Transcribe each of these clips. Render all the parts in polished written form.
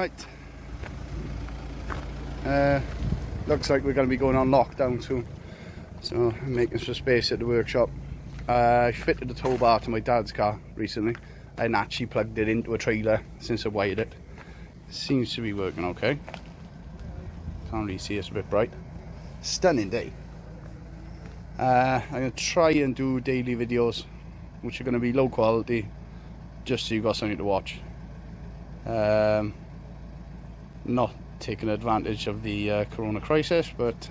Right. Looks like we're going to be going on lockdown soon. So I'm making some space at the workshop. I fitted the tow bar to my dad's car recently. I hadn't actually plugged it into a trailer since I wired it. Seems to be working okay. Can't really see, it's a bit bright. Stunning day. I'm going to try and do daily videos, which are going to be low quality, just so you've got something to watch. Not taking advantage of the corona crisis, but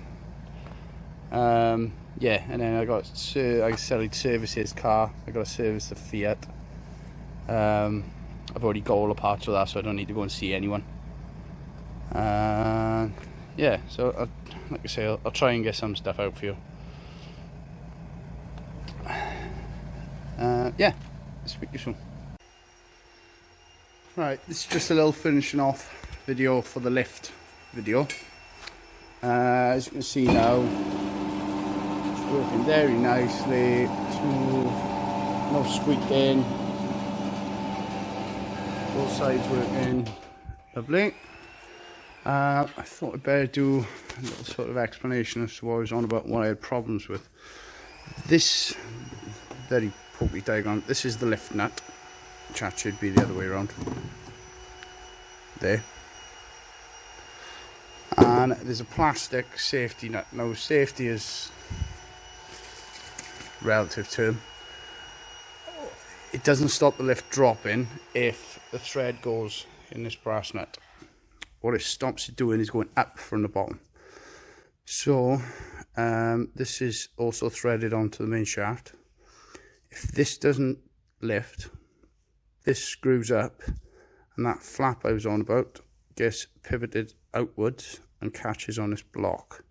yeah. And then I said I'd service his car. I got to service the Fiat. I've already got all the parts for that, so I don't need to go and see anyone. Yeah, so like I say, I'll try and get some stuff out for you. Yeah, speak to you soon. Right, this is just a little finishing off video for the lift video. As you can see now, it's working very nicely, smooth, no squeaking, both sides working lovely. I thought I'd better do a little sort of explanation as to what I was on about, what I had problems with. This very pokey diagram, this is the lift nut, which actually should be the other way around. There. And there's a plastic safety nut. Now, safety is a relative term. It doesn't stop the lift dropping if the thread goes in this brass nut. What it stops it doing is going up from the bottom. So this is also threaded onto the main shaft. If this doesn't lift, this screws up, and that flap I was on about gets pivoted outwards and catches on this block.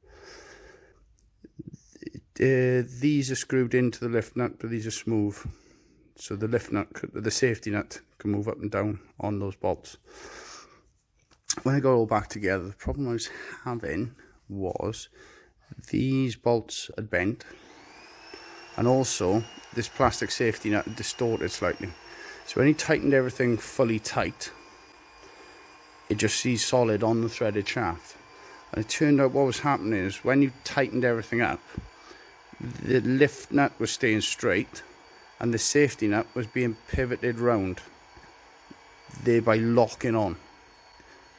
These are screwed into the lift nut, but these are smooth, so the lift nut, the safety nut, can move up and down on those bolts. When I got it all back together, the problem I was having was these bolts had bent, and also this plastic safety nut had distorted slightly. So when he tightened everything fully tight, it just sees solid on the threaded shaft. And it turned out what was happening is when you tightened everything up, the lift nut was staying straight and the safety nut was being pivoted round, thereby locking on.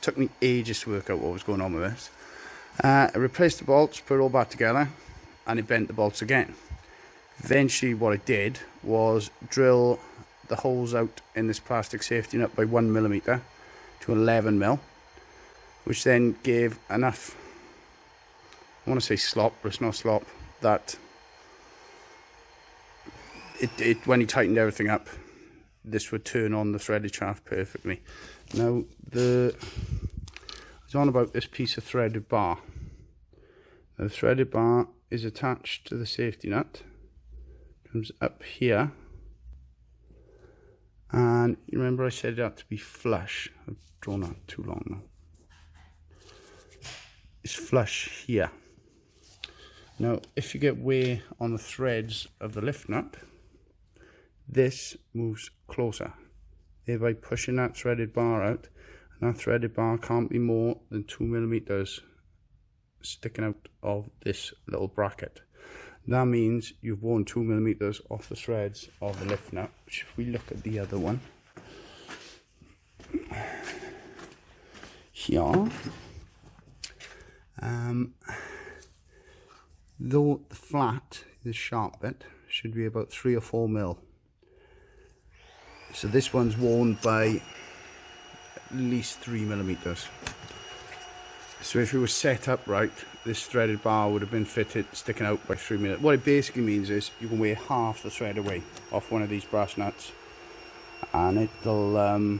Took me ages to work out what was going on with this. I replaced the bolts, put it all back together, and it bent the bolts again. Eventually what I did was drill the holes out in this plastic safety nut by 1mm to 11mm, which then gave enough, I want to say slop, but it's not slop, that when he tightened everything up, this would turn on the threaded shaft perfectly. Now, I was on about this piece of threaded bar. The threaded bar is attached to the safety nut, comes up here, and you remember I said it had to be flush. I've drawn that too long now. It's flush here. Now, if you get wear on the threads of the lift nut, this moves closer, thereby pushing that threaded bar out, and that threaded bar can't be more than 2mm sticking out of this little bracket. That means you've worn 2mm off the threads of the lift nut, which if we look at the other one here, though the flat, the sharp bit, should be about 3 or 4mm. So this one's worn by at least 3mm. So if it was set up right, this threaded bar would have been fitted, sticking out by 3mm. What it basically means is you can wear half the thread away off one of these brass nuts, and it'll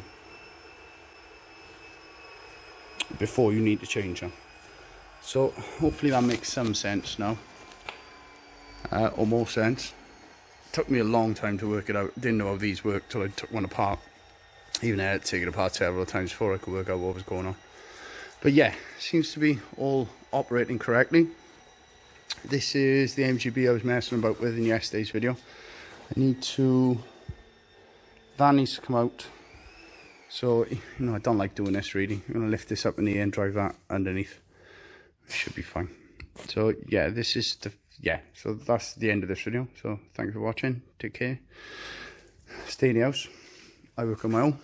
before you need to change them. So hopefully that makes some sense now, or more sense. Took me a long time to work it out. Didn't know how these worked till I took one apart. Even I had to take it apart several times before I could work out what was going on. But yeah, seems to be all operating correctly. This is the MGB I was messing about with in yesterday's video. That needs to come out So, you know, I don't like doing this really. I'm going to lift this up in the air and drive that underneath. It should be fine. So, yeah, this is the, so that's the end of this video. So, thank you for watching. Take care. Stay in the house. I work on my own.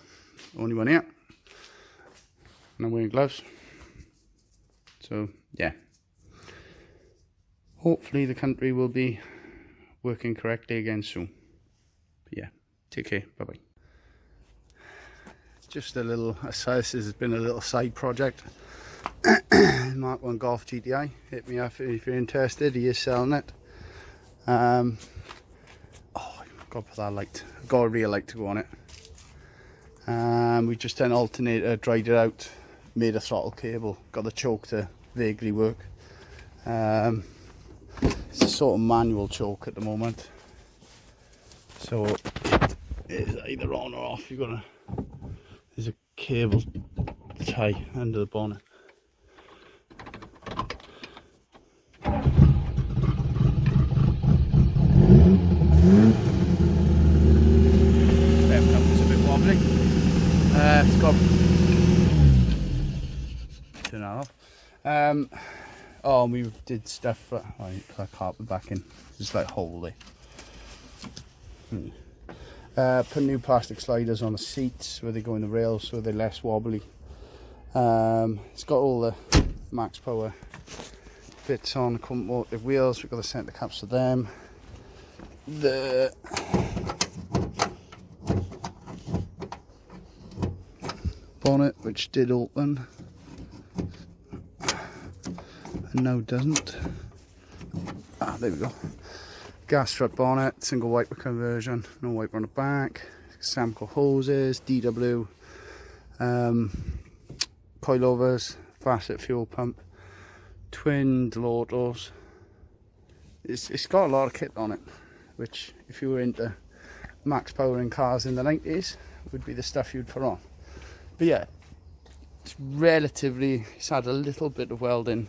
Only one here. And I'm wearing gloves. So, yeah. Hopefully the country will be working correctly again soon. But yeah, take care. Bye-bye. Just a little, this has been a little side project. Mark 1 Golf GTI. Hit me up if you're interested. He is selling it. Oh, I've got to put that light. I've got a rear light to go on it. We just done alternator, dried it out, made a throttle cable, got the choke to vaguely work. It's a sort of manual choke at the moment, so it is either on or off. You've got to, there's a cable tie under the bonnet. It's a bit wobbly. It's got, turn that off. Oh, we did stuff for, oh, you put that carpet back in, just like hold it. Put new plastic sliders on the seats where they go in the rails so they're less wobbly. It's got all the max power bits on the current motor wheels. We've got the centre caps for them. The bonnet, which did open and now doesn't. Ah, there we go. Gas strut bonnet, single wiper conversion, no wiper on the back, Samco hoses, DW, coilovers, facet fuel pump, twin Delortos. It's got a lot of kit on it, which if you were into max power in cars in the 90s would be the stuff you'd put on. But yeah, it's relatively, it's had a little bit of welding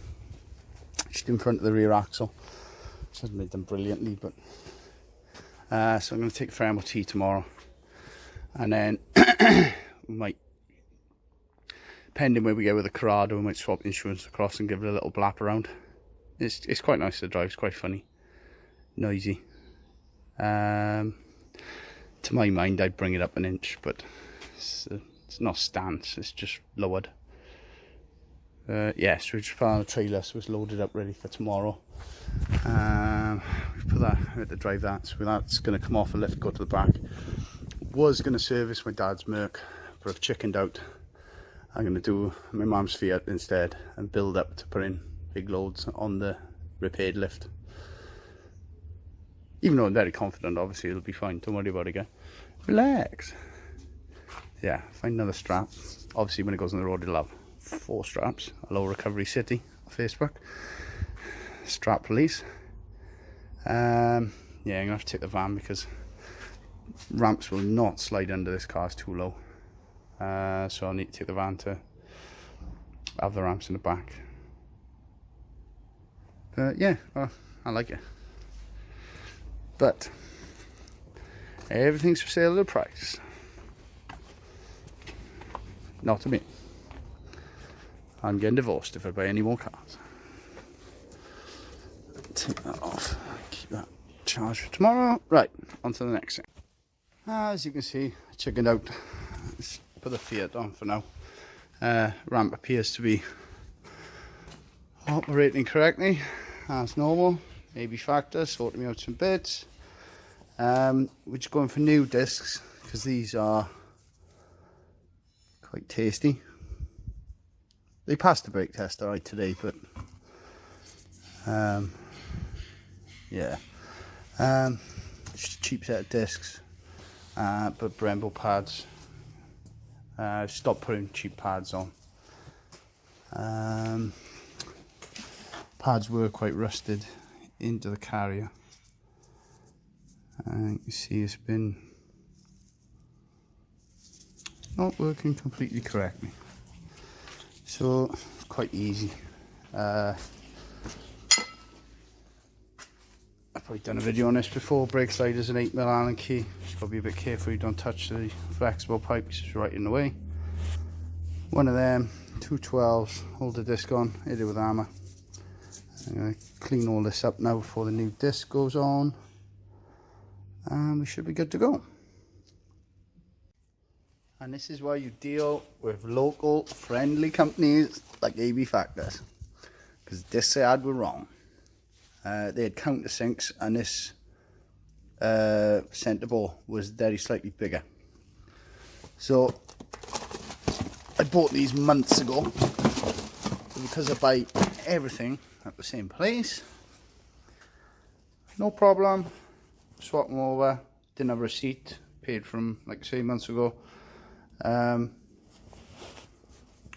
just in front of the rear axle. It hasn't made them brilliantly, but so I'm going to take it for MOT tomorrow, and then we might, depending where we go with the Corrado, we might swap insurance across and give it a little blap around. It's quite nice to drive. It's quite funny, noisy. To my mind, I'd bring it up an inch, but it's not stance. It's just lowered. Yeah, so we just put on the trailer, so it's loaded up ready for tomorrow. We put that, I had to drive that, so that's going to come off a lift, go to the back. Was going to service my dad's Merc, but I've chickened out. I'm going to do my mum's Fiat instead and build up to put in big loads on the repaired lift. Even though I'm very confident, obviously it'll be fine, don't worry about it again. Relax. Yeah, find another strap. Obviously when it goes on the road it'll have 4 straps. A Low Recovery City on Facebook. Strap police. Yeah, I'm gonna have to take the van because ramps will not slide under this car, it's too low. So I'll need to take the van to have the ramps in the back. But yeah, well, I like it. But everything's for sale at a price. Not to me. I'm getting divorced if I buy any more cars. Take that off. Keep that charged for tomorrow. Right, on to the next thing. As you can see, I chickened out. Let's put the Fiat on for now. Ramp appears to be operating correctly as normal. AB factor, sorting me out some bits. We're just going for new discs because these are quite tasty. They passed the brake test alright today, but yeah, just a cheap set of discs, but Brembo pads. Stopped putting cheap pads on. Pads were quite rusted into the carrier. You can see it's been not working completely correctly. So quite easy. I've probably done a video on this before. Brake sliders and 8mm Allen key. Just got to be a bit careful you don't touch the flexible pipe because it's right in the way. One of them, 212s, hold the disc on, hit it with hammer. I'm going to clean all this up now before the new disc goes on, and we should be good to go. And this is why you deal with local friendly companies like AB Factors, because the discs they had were wrong. They had countersinks, and this centre bore was very slightly bigger. So I bought these months ago, because I buy everything at the same place, no problem, swap them over. Didn't have a receipt, paid from, like I say, months ago.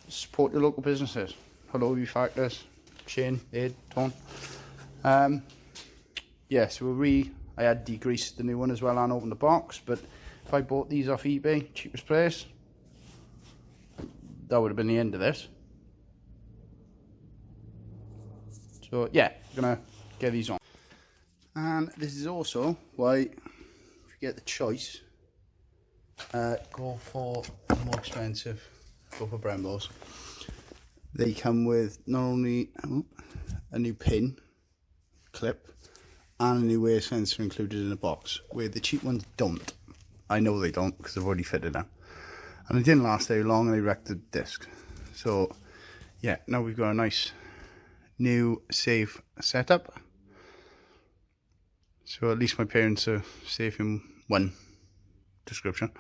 Support your local businesses. Hello, AB Factors, Shane, Ed, Tom. Yeah, so I had degreased the new one as well and opened the box, but if I bought these off eBay, cheapest place, that would have been the end of this. So yeah, I'm gonna get these on. And this is also why, if you get the choice, go for the more expensive, go for Brembos. They come with not only a new pin clip and a new air sensor included in the box, where the cheap ones don't. I know they don't, because I've already fitted them. And it didn't last very long, and they wrecked the disc. So yeah, now we've got a nice new safe setup. So at least my parents are safe in one description.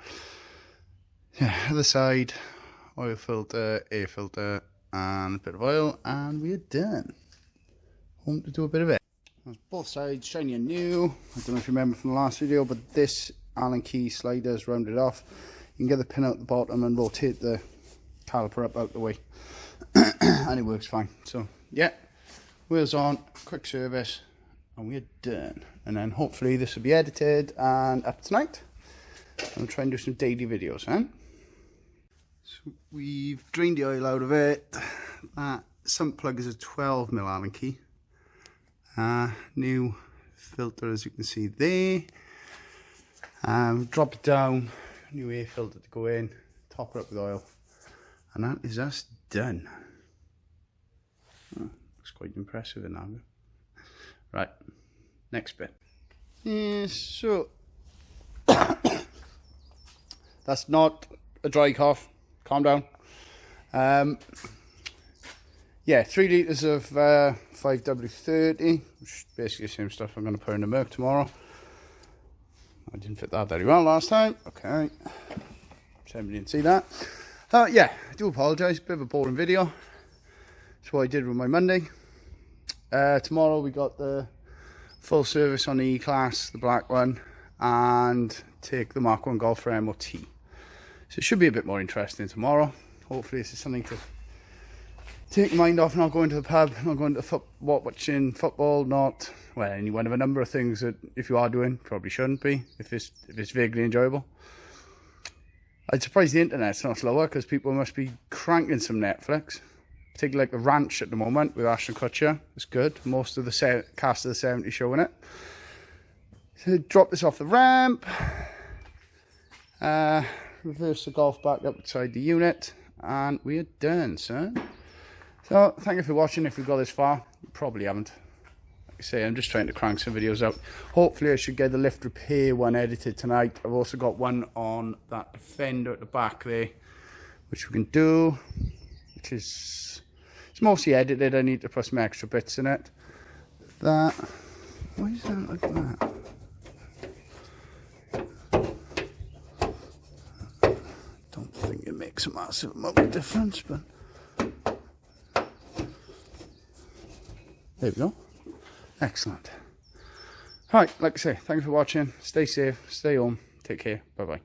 Yeah, other side, oil filter, air filter, and a bit of oil, and we're done. Home to do a bit of it. Both sides shiny and new. I don't know if you remember from the last video, but this Allen key slider is rounded off. You can get the pin out the bottom and rotate the caliper up out the way, and it works fine. So yeah, wheels on, quick service, and we're done. And then hopefully this will be edited and up tonight. I'm trying to do some daily videos, huh? So we've drained the oil out of it. That sump plug is a 12mm Allen key. New filter, as you can see there. Drop it down, new air filter to go in, top it up with oil, and that is us done. Oh, looks quite impressive in that. Right, next bit. Yeah, so that's not a dry cough, calm down. Yeah, 3 litres of 5W30, which is basically the same stuff I'm going to put in the Merc tomorrow. I didn't fit that very well last time. Okay, somebody didn't see that. Yeah, I do apologise, bit of a boring video. That's what I did with my Monday. Tomorrow we got the full service on the E-Class, the black one, and take the Mark 1 Golf for MOT. So it should be a bit more interesting tomorrow. Hopefully this is something to take your mind off, not going to the pub, not going to watching football, not, well, any one of a number of things that if you are doing, probably shouldn't be, if it's vaguely enjoyable. I'd surprise the internet's not slower, because people must be cranking some Netflix. Particularly like The Ranch at the moment with Ashton Kutcher. It's good. Most of the cast of the 70s showing it. So drop this off the ramp. Reverse the Golf back up beside the unit. And we're done, sir. So thank you for watching. If you've got this far, you probably haven't. Like I say, I'm just trying to crank some videos out. Hopefully I should get the lift repair one edited tonight. I've also got one on that fender at the back there, which we can do, which is, it's mostly edited. I need to put some extra bits in it. That, why is that like that? Don't think it makes a massive amount of difference, but there we go. Excellent. Alright, like I say, thank you for watching. Stay safe, stay home, take care, bye bye.